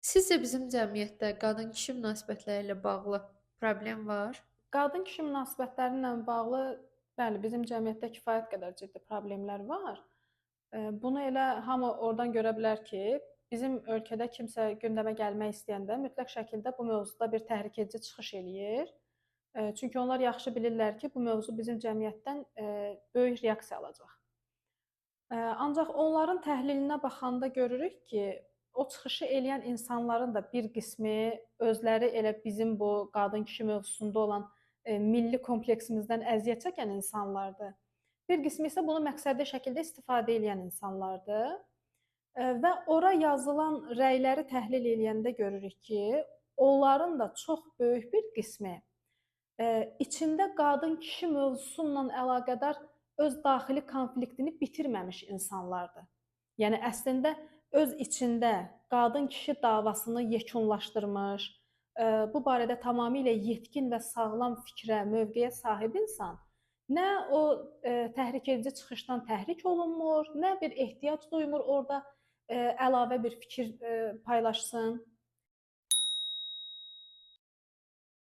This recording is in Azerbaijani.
Sizcə bizim cəmiyyətdə qadın-kişi münasibətləri ilə bağlı problem var? Qadın-kişi münasibətləri ilə bağlı, bəli, bizim cəmiyyətdə kifayət qədər ciddi problemlər var. Bunu elə hamı oradan görə bilər ki, bizim ölkədə kimsə gündəmə gəlmək istəyəndə mütləq şəkildə bu mövzuda bir təhrikedici çıxış eləyir. Çünki onlar yaxşı bilirlər ki, bu mövzu bizim cəmiyyətdən böyük reaksiya alacaq. Ancaq onların təhlilinə baxanda görürük ki, o çıxışı eləyən insanların da bir qismi özləri elə bizim bu qadın-kişi mövzusunda olan, milli kompleksimizdən əziyyət çəkən insanlardır. Bir qismi isə bunu məqsədli şəkildə istifadə eləyən insanlardır. Və ora yazılan rəyləri təhlil eləyəndə görürük ki, onların da çox böyük bir qismi içində qadın-kişi mövzusu ilə əlaqədar öz daxili konfliktini bitirməmiş insanlardır. Yəni əslində öz içində qadın-kişi davasını yekunlaşdırmış, bu barədə tamamilə yetkin və sağlam fikrə, mövqeyə sahib insan nə o, təhrikedici çıxışdan təhrik olunmur, nə bir ehtiyac duymur orda, əlavə bir fikir, paylaşsın.